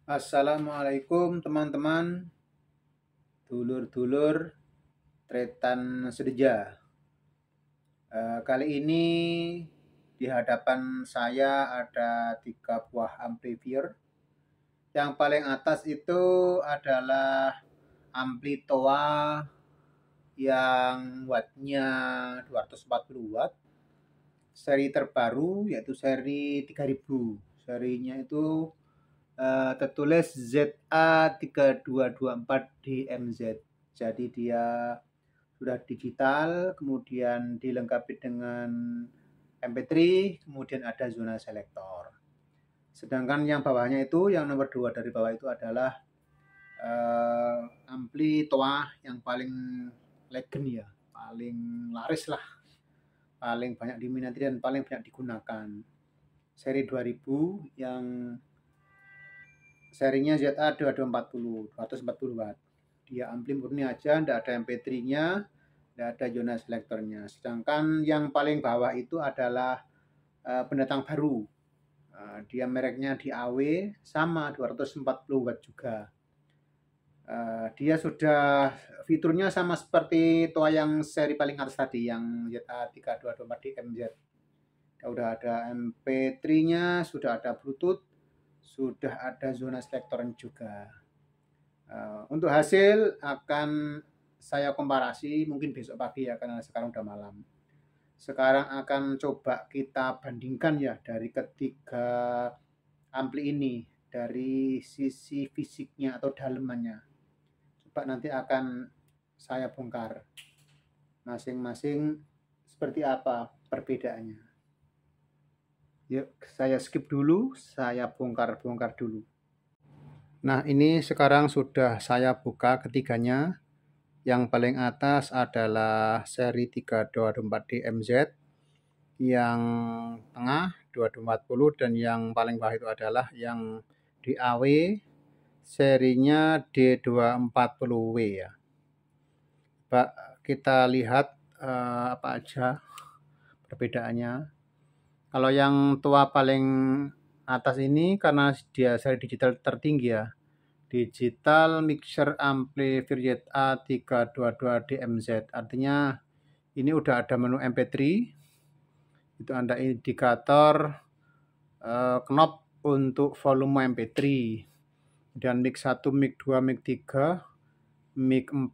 Assalamualaikum teman-teman, dulur-dulur tretan sedeja. Kali ini di hadapan saya ada 3 buah amplifier. Yang paling atas itu adalah ampli TOA yang wattnya 240 watt. Seri terbaru yaitu seri 3000. Serinya itu tertulis ZA3224DMZ. Jadi dia sudah digital, kemudian dilengkapi dengan MP3, kemudian ada zona selektor. Sedangkan yang bawahnya itu, yang nomor 2 dari bawah itu adalah ampli TOA yang paling legend ya, paling laris lah, paling banyak diminati dan paling banyak digunakan. Seri 2000 yang serinya ZA2240 240 watt. Dia ampli murni aja, tidak ada MP3-nya, tidak ada zona selektornya. Sedangkan yang paling bawah itu adalah pendatang baru. Dia mereknya di AW, sama 240 watt juga. Dia sudah fiturnya sama seperti TOA yang seri paling atas tadi, yang ZA3224DMZ. Sudah ada MP3-nya, sudah ada Bluetooth, sudah ada zona selektor juga. Untuk hasil akan saya komparasi mungkin besok pagi ya, karena sekarang udah malam. Sekarang akan coba kita bandingkan ya dari ketiga ampli ini, dari sisi fisiknya atau dalemannya. Coba nanti akan saya bongkar masing-masing seperti apa perbedaannya. Yuk saya skip dulu, saya bongkar-bongkar dulu. Nah, ini sekarang sudah saya buka ketiganya. Yang paling atas adalah seri 3224DMZ, yang tengah 2240, dan yang paling bawah itu adalah yang DAW serinya D240W ya. Pak, kita lihat apa aja perbedaannya. Kalau yang tua paling atas ini karena dia seri digital tertinggi ya, Digital Mixer Amplifier ZA322DMZ. Artinya ini udah ada menu MP3, itu ada indikator knob untuk volume MP3, dan mic 1, mic 2, mic 3, mic 4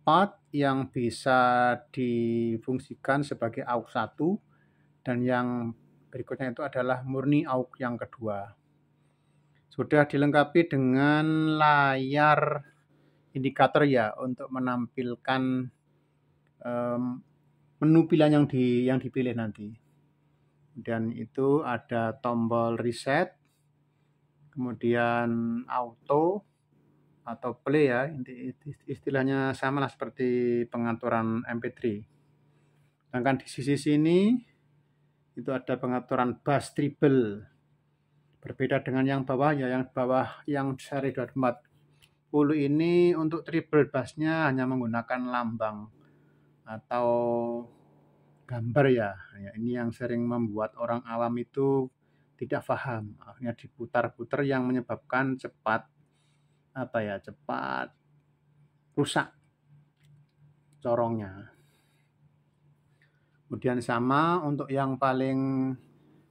yang bisa difungsikan sebagai AUX 1, dan yang berikutnya itu adalah murni AUX yang kedua. Sudah dilengkapi dengan layar indikator ya, untuk menampilkan menu pilihan yang dipilih nanti. Dan itu ada tombol reset, kemudian auto atau play ya, istilahnya sama lah seperti pengaturan MP3. Sedangkan di sisi sini itu ada pengaturan bass treble. Berbeda dengan yang bawah ya, yang bawah yang seri 240 ini untuk treble bassnya hanya menggunakan lambang atau gambar ya. Ini yang sering membuat orang awam itu tidak paham, akhirnya diputar-putar yang menyebabkan cepat rusak corongnya. Kemudian sama untuk yang paling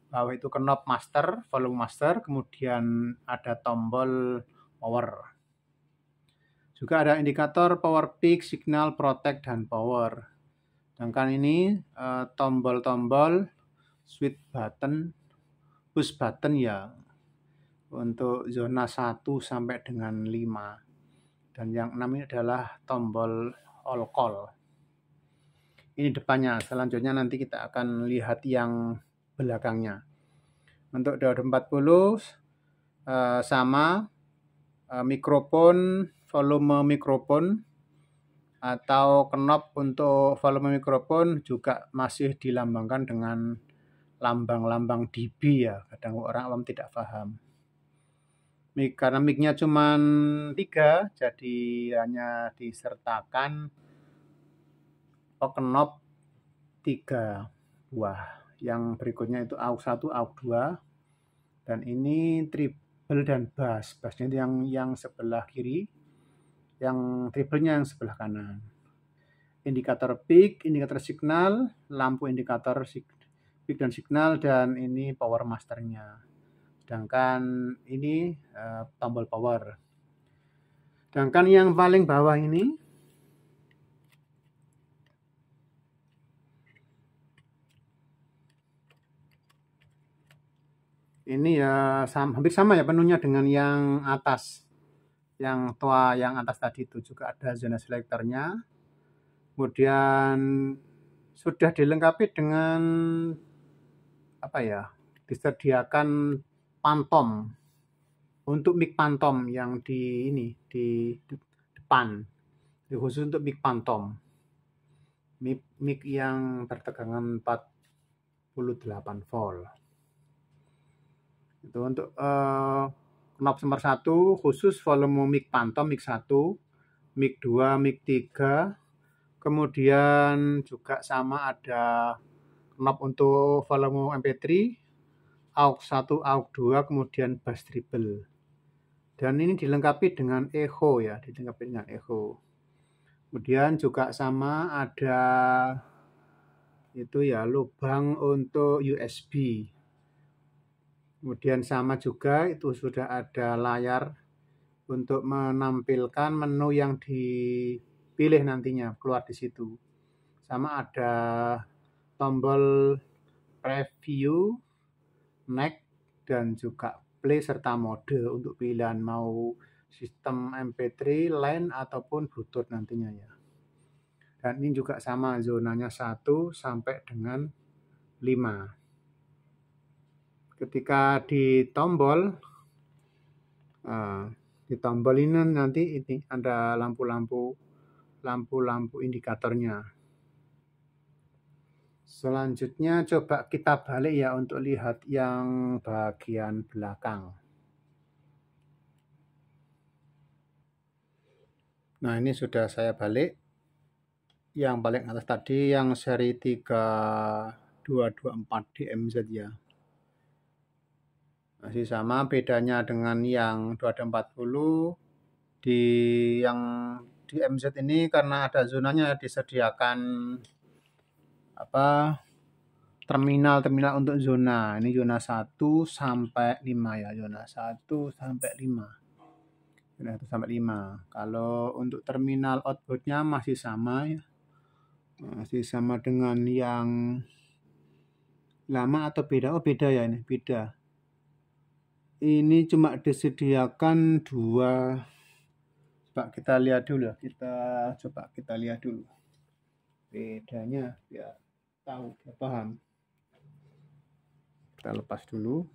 bawah itu knob master, volume master, kemudian ada tombol power. Juga ada indikator power peak, signal, protect, dan power. Sedangkan ini tombol-tombol switch button, push button ya, untuk zona 1 sampai dengan 5. Dan yang 6 ini adalah tombol all call. Ini depannya, selanjutnya nanti kita akan lihat yang belakangnya. Untuk 240 sama mikrofon, volume mikrofon atau knob untuk volume mikrofon juga masih dilambangkan dengan lambang-lambang dB ya. Kadang orang awam tidak paham. Karena mic-nya cuma 3, jadi hanya disertakan knob 3 buah. Yang berikutnya itu AUX 1, AUX 2, dan ini treble dan bass. Bassnya itu yang sebelah kiri, yang treble-nya yang sebelah kanan. Indikator peak, indikator signal, lampu indikator peak dan signal, dan ini power masternya. Sedangkan ini tombol power. Sedangkan yang paling bawah ini ya hampir sama ya penuhnya dengan yang atas. Yang tua yang atas tadi itu juga ada zona selektornya. Kemudian sudah dilengkapi dengan disediakan pantom untuk mic pantom yang di depan, khusus untuk mic pantom, mic yang bertegangan 48 volt. Itu untuk knob nomor 1 khusus volume mic pantom, mic 1, mic 2, mic 3. Kemudian juga sama ada knob untuk volume MP3, AUX 1, AUX 2, kemudian bass treble. Dan ini dilengkapi dengan echo ya, Kemudian juga sama ada itu ya, lubang untuk USB. Kemudian sama juga itu sudah ada layar untuk menampilkan menu yang dipilih nantinya keluar di situ. Sama ada tombol preview, next, dan juga play serta mode untuk pilihan mau sistem MP3, LAN ataupun Bluetooth nantinya ya. Dan ini juga sama zonanya 1 sampai dengan 5. Ketika di tombol ini nanti ini ada lampu-lampu indikatornya. Selanjutnya coba kita balik ya untuk lihat yang bagian belakang. Nah, ini sudah saya balik. Yang paling atas tadi yang seri 3224 DMZ ya. Masih sama, bedanya dengan yang 2240 yang di MZ ini karena ada zonanya disediakan terminal untuk zona. Ini zona 1 sampai 5 ya, zona 1 sampai 5. Zona 1 sampai 5. Kalau untuk terminal outputnya masih sama ya. Masih sama dengan yang lama atau beda? Oh, beda ya ini, beda. Ini cuma disediakan 2. Coba kita lihat dulu. Kita lihat dulu bedanya biar tahu, biar paham. Kita lepas dulu.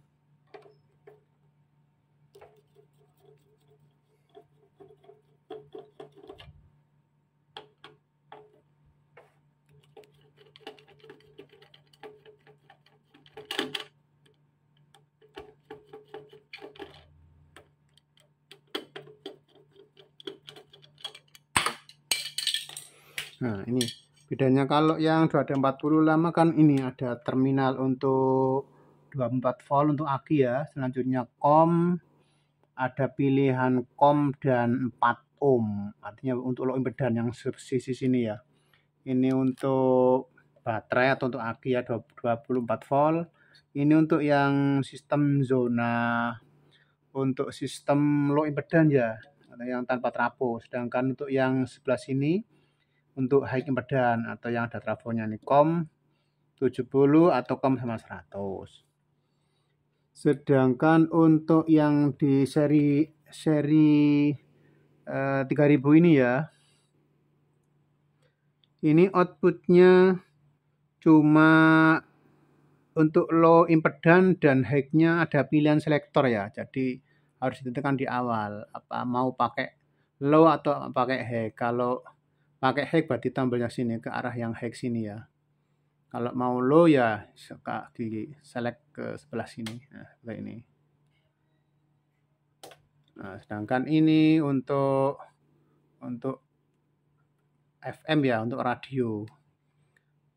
Nah, ini bedanya. Kalau yang 240 lama kan ini ada terminal untuk 24 volt untuk aki ya. Selanjutnya COM, ada pilihan COM dan 4 ohm. Artinya untuk low impedance yang sisi sini ya. Ini untuk baterai atau untuk aki ya 24 volt. Ini untuk yang sistem zona, untuk sistem low impedance ya, yang tanpa trafo. Sedangkan untuk yang sebelah sini untuk high impedance atau yang ada trafonya nih, COM 70 atau COM sama 100. Sedangkan untuk yang di seri 3000 ini ya, ini outputnya cuma untuk low impedance dan high-nya ada pilihan selektor ya. Jadi harus ditentukan di awal apa mau pakai low atau pakai high. Kalau pakai high berarti tombolnya sini ke arah yang high sini ya. Kalau mau low ya suka di select ke sebelah sini. Nah, seperti ini. Nah, sedangkan ini untuk FM ya, untuk radio.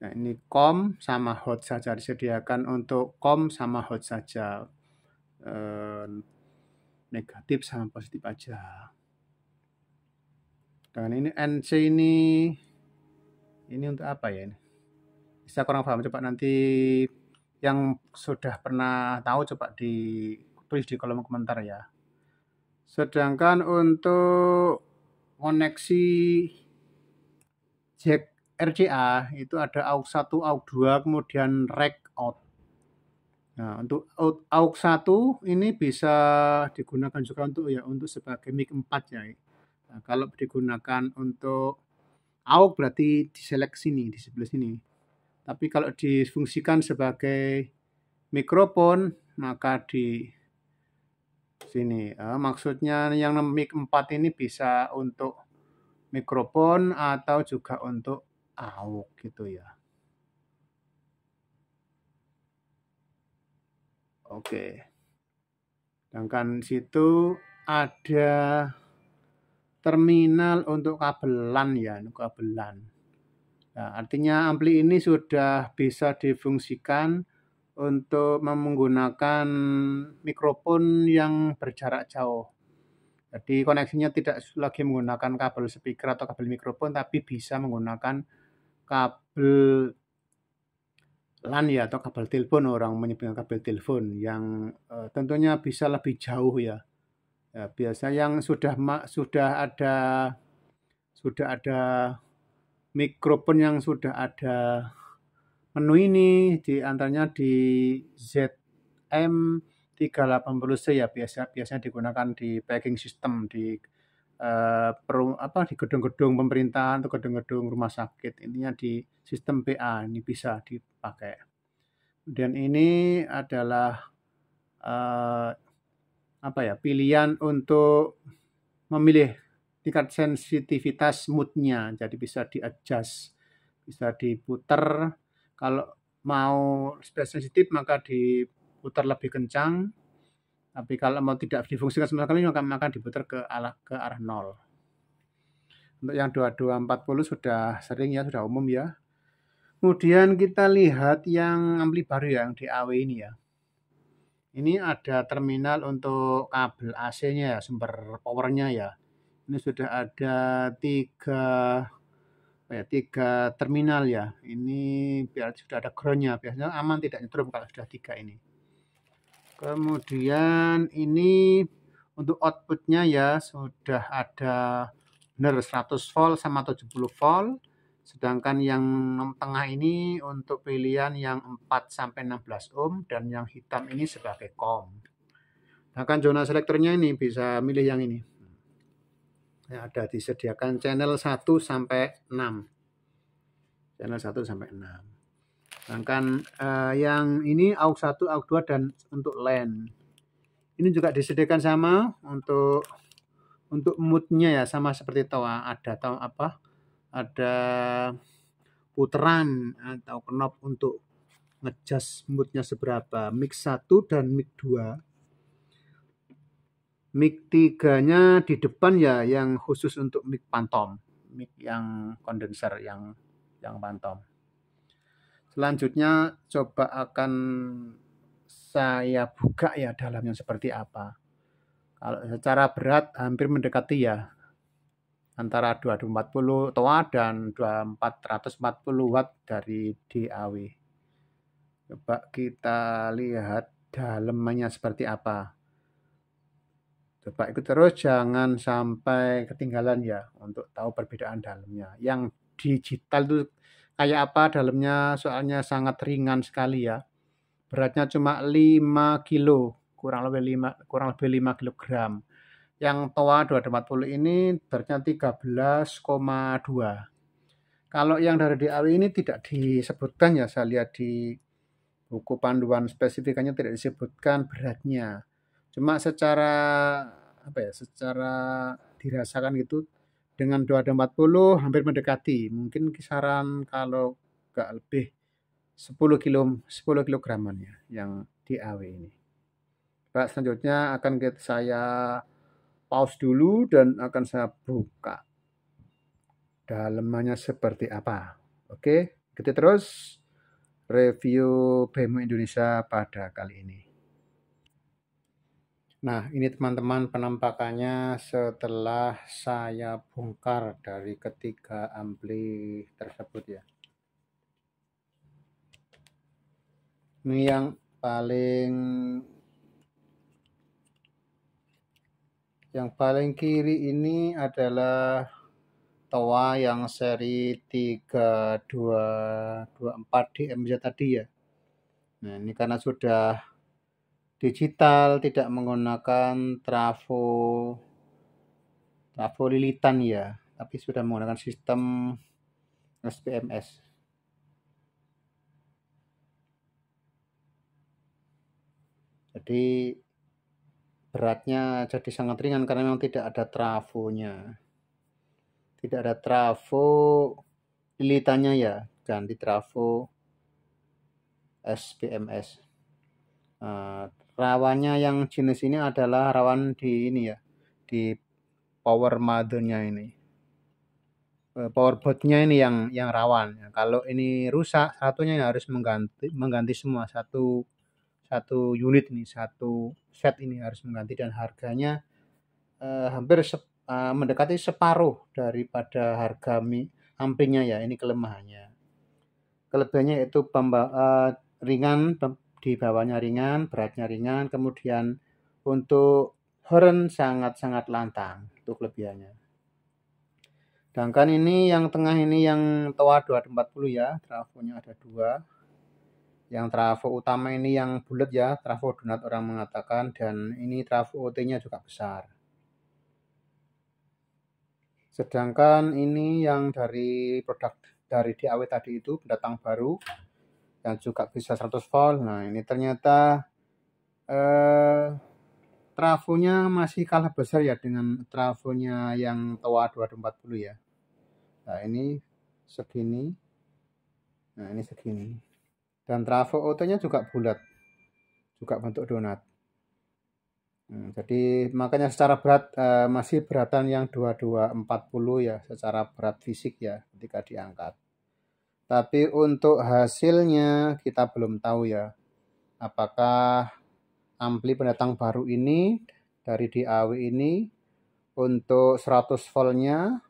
Nah, ini COM sama hot saja, disediakan untuk COM sama hot saja. negatif sama positif aja. Dengan ini NC ini untuk apa ya ini? Bisa kurang paham, coba nanti yang sudah pernah tahu coba ditulis di kolom komentar ya. Sedangkan untuk koneksi jack RCA itu ada AUX 1, AUX 2, kemudian rec out. Nah, untuk AUX 1 ini bisa digunakan juga untuk sebagai mic 4 ya. Nah, kalau digunakan untuk AUX berarti diselect sini, di sebelah sini. Tapi kalau difungsikan sebagai mikrofon maka di sini. Maksudnya yang mic 4 ini bisa untuk mikrofon atau juga untuk AUX gitu ya. Oke. Sedangkan situ ada terminal untuk kabelan ya, kabelan. Nah, artinya ampli ini sudah bisa difungsikan untuk menggunakan mikrofon yang berjarak jauh. Jadi koneksinya tidak lagi menggunakan kabel speaker atau kabel mikrofon, tapi bisa menggunakan kabel LAN ya, atau kabel telepon, orang menyebutnya kabel telepon yang tentunya bisa lebih jauh ya. Ya, biasa yang sudah ada mikrofon yang sudah ada menu ini, di antaranya di ZM380C ya, biasanya digunakan di packing system di di gedung-gedung pemerintahan atau gedung-gedung rumah sakit, intinya di sistem PA ini bisa dipakai. Dan ini adalah pilihan untuk memilih tingkat sensitivitas moodnya, jadi bisa di-adjust, bisa diputar. Kalau mau sensitif maka diputar lebih kencang, tapi kalau mau tidak difungsikan sama sekali maka diputar ke arah 0. Untuk yang 2240 sudah sering ya, sudah umum ya. Kemudian kita lihat yang ampli baru ya, yang DAW ini ya. Ini ada terminal untuk kabel AC-nya ya, sumber powernya ya. Ini sudah ada tiga terminal ya. Ini biar sudah ada groundnya, biasanya aman tidak nyetrum kalau sudah 3 ini. Kemudian ini untuk outputnya ya sudah ada benar 100 volt sama 70 volt. Sedangkan yang tengah ini untuk pilihan yang 4 sampai 16 ohm dan yang hitam ini sebagai COM. Bahkan zona selektornya ini bisa milih yang ini. Ya, ada disediakan channel 1 sampai 6. Channel 1 sampai 6. Sedangkan yang ini AUX 1, AUX 2 dan untuk LAN. Ini juga disediakan sama untuk moodnya ya, sama seperti TOA, ada putaran atau knob untuk ngejust moodnya seberapa, mic 1 dan mic 2. Mic 3-nya di depan ya, yang khusus untuk mic phantom, mic yang kondenser yang phantom. Selanjutnya coba akan saya buka ya dalamnya seperti apa. Kalau secara berat hampir mendekati ya antara 2240 TOA dan 2440 watt dari DAW. Coba kita lihat dalamnya seperti apa. Coba ikut terus, jangan sampai ketinggalan ya untuk tahu perbedaan dalamnya. Yang digital itu kayak apa dalamnya, soalnya sangat ringan sekali ya. Beratnya cuma 5 kilo, kurang lebih 5 kilogram. Yang TOA 2240 ini beratnya 13,2. Kalau yang dari DAW ini tidak disebutkan ya, saya lihat di buku panduan spesifikannya tidak disebutkan beratnya. Cuma secara dirasakan gitu, dengan 2240 hampir mendekati, mungkin kisaran kalau nggak lebih 10 kilograman ya yang DAW ini. Pak, selanjutnya akan saya pause dulu dan akan saya buka dalamannya seperti apa. Oke, kita terus review BEMU Indonesia pada kali ini. Nah, ini teman-teman penampakannya setelah saya bongkar dari ketiga ampli tersebut ya. Ini yang paling kiri ini adalah toa yang seri 3224 DMZ tadi ya. Nah, ini karena sudah digital, tidak menggunakan trafo lilitan ya, tapi sudah menggunakan sistem SPMS. Jadi beratnya jadi sangat ringan karena memang tidak ada trafonya. Tidak ada trafo lilitannya ya, ganti trafo SPMS. Rawannya yang jenis ini adalah rawan di ini ya, di power mothernya ini. Power boardnya ini yang rawan. Kalau ini rusak, satunya harus mengganti semua, satu unit ini, satu set ini harus mengganti, dan harganya hampir mendekati separuh daripada harga amplinya ya. Ini kelemahannya. Kelebihannya itu ringan, di bawahnya ringan, beratnya ringan, kemudian untuk horn sangat-sangat lantang, itu kelebihannya. Sedangkan ini yang tengah ini yang toa 240 ya, trafonya ada 2. Yang trafo utama ini yang bulat ya, trafo donat orang mengatakan, dan ini trafo OT-nya juga besar. Sedangkan ini yang dari produk dari DAW tadi itu pendatang baru yang juga bisa 100 volt. Nah, ini ternyata trafonya masih kalah besar ya dengan trafonya yang toa 240 ya. Nah, ini segini. Nah, ini segini. Dan trafo OT-nya juga bulat. Juga bentuk donat. Jadi makanya secara berat masih beratan yang 2240 ya, secara berat fisik ya ketika diangkat. Tapi untuk hasilnya kita belum tahu ya. Apakah ampli pendatang baru ini dari DAW ini untuk 100 voltnya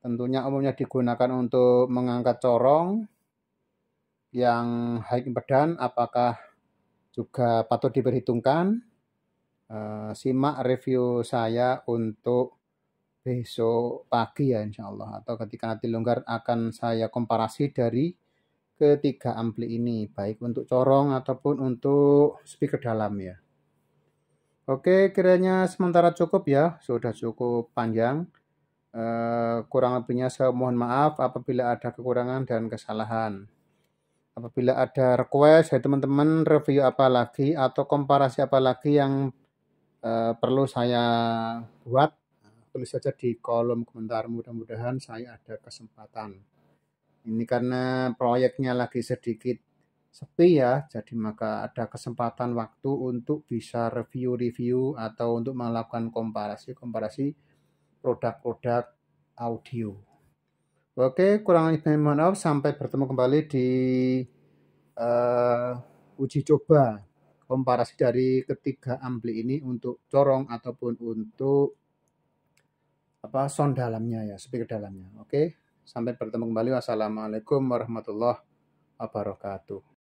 tentunya umumnya digunakan untuk mengangkat corong yang high impedance, apakah juga patut diperhitungkan? Simak review saya untuk besok pagi ya insya Allah, atau ketika nanti longgar akan saya komparasi dari ketiga ampli ini, baik untuk corong ataupun untuk speaker dalam ya. Oke, kiranya sementara cukup ya, sudah cukup panjang. Kurang lebihnya saya mohon maaf apabila ada kekurangan dan kesalahan. Apabila ada request dari teman-teman review apa lagi atau komparasi apa lagi yang perlu saya buat, tulis saja di kolom komentar, mudah-mudahan saya ada kesempatan. Ini karena proyeknya lagi sedikit sepi ya, jadi maka ada kesempatan waktu untuk bisa review-review atau untuk melakukan komparasi produk-produk audio. Oke, kurang lebih mohon maaf, sampai bertemu kembali di uji coba komparasi dari ketiga ampli ini untuk corong ataupun untuk sound dalamnya ya, speaker dalamnya. Oke, sampai bertemu kembali. Wassalamualaikum warahmatullahi wabarakatuh.